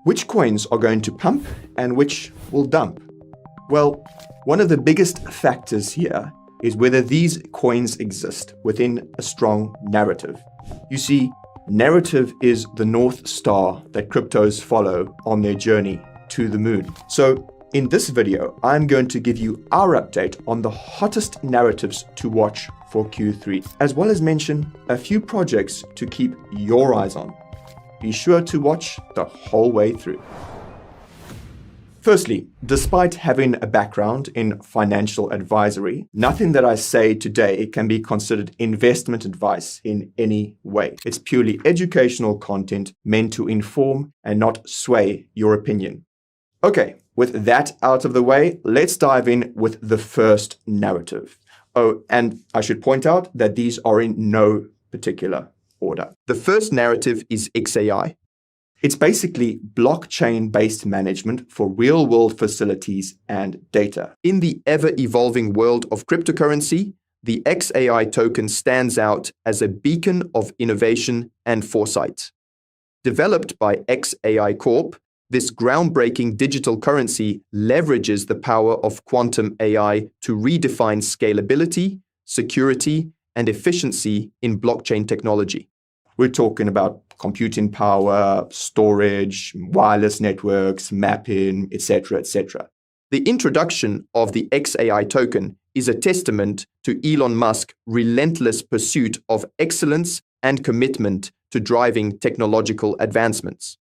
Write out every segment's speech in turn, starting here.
Which coins are going to pump and which will dump? Well, one of the biggest factors here is whether these coins exist within a strong narrative. You see, narrative is the North Star that cryptos follow on their journey to the moon. So in this video, I'm going to give you our update on the hottest narratives to watch for Q3, as well as mention a few projects to keep your eyes on. Be sure to watch the whole way through. Firstly, despite having a background in financial advisory, nothing that I say today can be considered investment advice in any way. It's purely educational content meant to inform and not sway your opinion. Okay, with that out of the way, let's dive in with the first narrative. Oh, and I should point out that these are in no particular order. The first narrative is XAI. It's basically blockchain-based management for real-world facilities and data. In the ever-evolving world of cryptocurrency, the XAI token stands out as a beacon of innovation and foresight. Developed by XAI Corp, this groundbreaking digital currency leverages the power of quantum AI to redefine scalability, security, and efficiency in blockchain technology. We're talking about computing power, storage, wireless networks, mapping, etc., etc. The introduction of the XAI token is a testament to Elon Musk's relentless pursuit of excellence and commitment to driving technological advancements.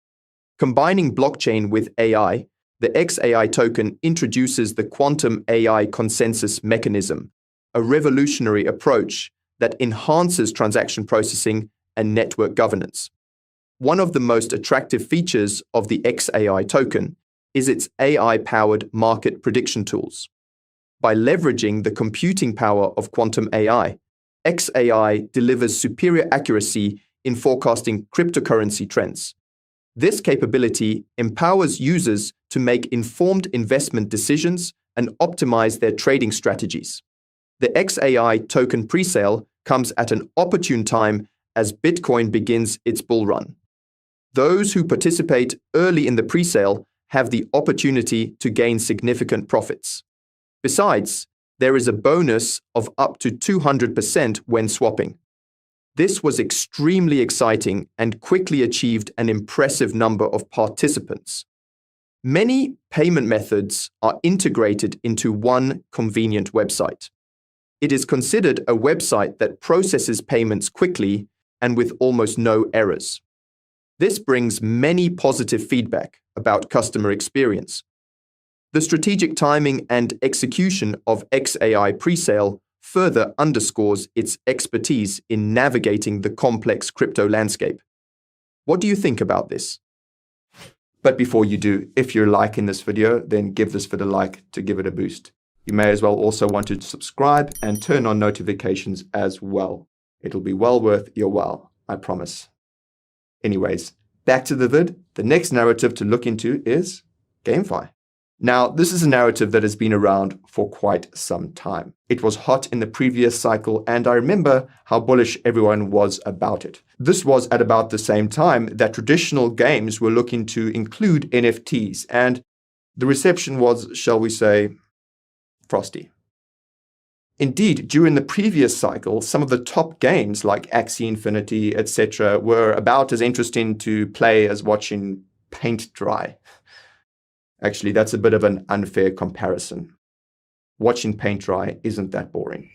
Combining blockchain with AI, the XAI token introduces the quantum AI consensus mechanism, a revolutionary approach that enhances transaction processing and network governance. One of the most attractive features of the XAI token is its AI-powered market prediction tools. By leveraging the computing power of quantum AI, XAI delivers superior accuracy in forecasting cryptocurrency trends. This capability empowers users to make informed investment decisions and optimize their trading strategies. The XAI token presale comes at an opportune time as Bitcoin begins its bull run. Those who participate early in the presale have the opportunity to gain significant profits. Besides, there is a bonus of up to 200% when swapping. This was extremely exciting and quickly achieved an impressive number of participants. Many payment methods are integrated into one convenient website. It is considered a website that processes payments quickly and with almost no errors. This brings many positive feedback about customer experience. The strategic timing and execution of XAI Presale further underscores its expertise in navigating the complex crypto landscape. What do you think about this? But before you do, if you're liking this video, then give this video a like to give it a boost. You may as well also want to subscribe and turn on notifications as well. It'll be well worth your while, I promise. Anyways, back to the vid. The next narrative to look into is GameFi. Now, this is a narrative that has been around for quite some time. It was hot in the previous cycle, and I remember how bullish everyone was about it. This was at about the same time that traditional games were looking to include NFTs, and the reception was, shall we say, frosty. Indeed, during the previous cycle, some of the top games like Axie Infinity, etc., were about as interesting to play as watching paint dry. Actually, that's a bit of an unfair comparison. Watching paint dry isn't that boring.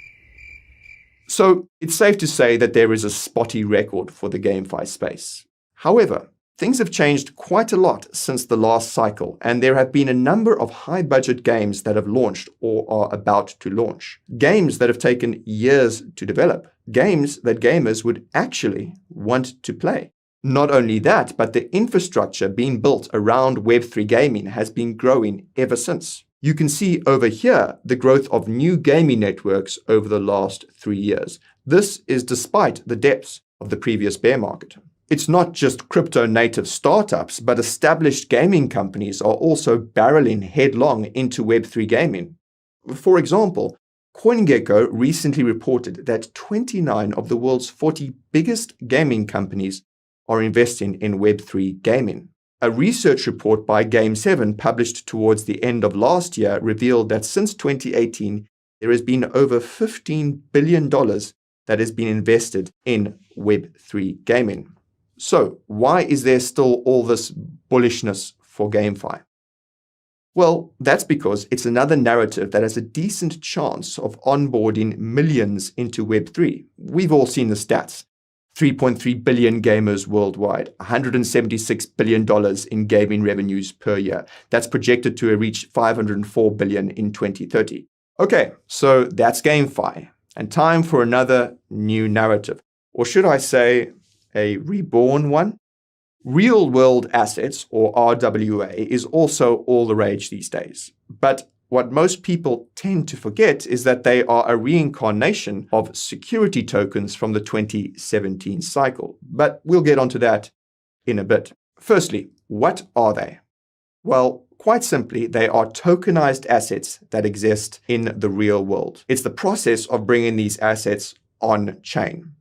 So it's safe to say that there is a spotty record for the GameFi space. However, things have changed quite a lot since the last cycle, and there have been a number of high-budget games that have launched or are about to launch. Games that have taken years to develop. Games that gamers would actually want to play. Not only that, but the infrastructure being built around Web3 gaming has been growing ever since. You can see over here the growth of new gaming networks over the last 3 years. This is despite the depths of the previous bear market. It's not just crypto-native startups, but established gaming companies are also barreling headlong into Web3 gaming. For example, CoinGecko recently reported that 29 of the world's 40 biggest gaming companies are investing in Web3 gaming. A research report by Game7 published towards the end of last year revealed that since 2018, there has been over $15 billion that has been invested in Web3 gaming. So, why is there still all this bullishness for GameFi? Well, that's because it's another narrative that has a decent chance of onboarding millions into Web3. We've all seen the stats. 3.3 billion gamers worldwide, $176 billion in gaming revenues per year. That's projected to reach $504 billion in 2030. Okay, so that's GameFi. And time for another new narrative. Or should I say, a reborn one? Real-world assets, or RWA, is also all the rage these days. But what most people tend to forget is that they are a reincarnation of security tokens from the 2017 cycle. But we'll get onto that in a bit. Firstly, what are they? Well, quite simply, they are tokenized assets that exist in the real world. It's the process of bringing these assets on-chain.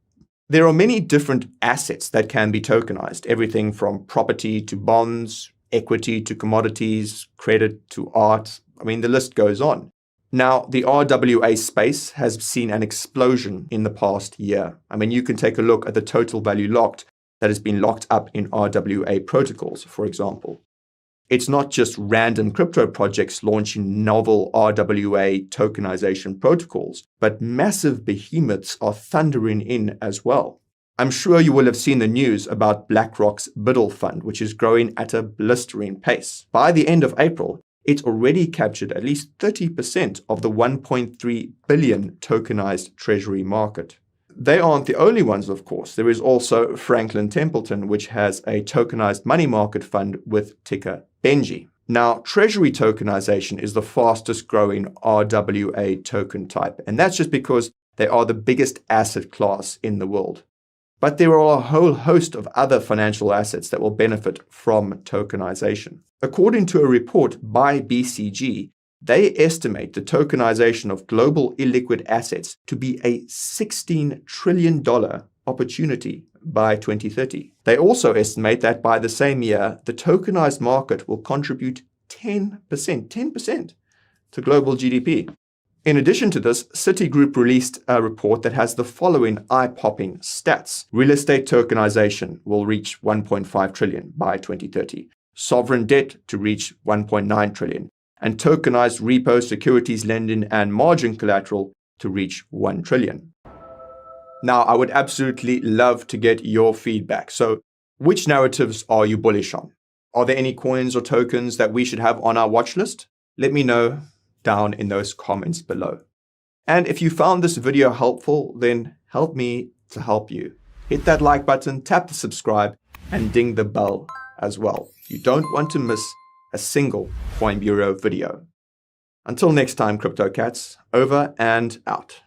There are many different assets that can be tokenized, everything from property to bonds, equity to commodities, credit to art. I mean, the list goes on. Now, the RWA space has seen an explosion in the past year. I mean, you can take a look at the total value locked that has been locked up in RWA protocols, for example. It's not just random crypto projects launching novel RWA tokenization protocols, but massive behemoths are thundering in as well. I'm sure you will have seen the news about BlackRock's Biddle Fund, which is growing at a blistering pace. By the end of April, it already captured at least 30% of the 1.3 billion tokenized treasury market. They aren't the only ones, of course. There is also Franklin Templeton, which has a tokenized money market fund with ticker Benji. Now, treasury tokenization is the fastest growing RWA token type, and that's just because they are the biggest asset class in the world. But there are a whole host of other financial assets that will benefit from tokenization. According to a report by BCG, they estimate the tokenization of global illiquid assets to be a $16 trillion opportunity by 2030. They also estimate that by the same year, the tokenized market will contribute 10% to global GDP. In addition to this, Citigroup released a report that has the following eye-popping stats. Real estate tokenization will reach 1.5 trillion by 2030. Sovereign debt to reach 1.9 trillion. And tokenized repo, securities lending, and margin collateral to reach 1 trillion. Now, I would absolutely love to get your feedback. So, which narratives are you bullish on? Are there any coins or tokens that we should have on our watch list? Let me know down in those comments below. And if you found this video helpful, then help me to help you. Hit that like button, tap the subscribe, and ding the bell as well. You don't want to miss a single Coin Bureau video. Until next time, Crypto Cats, over and out.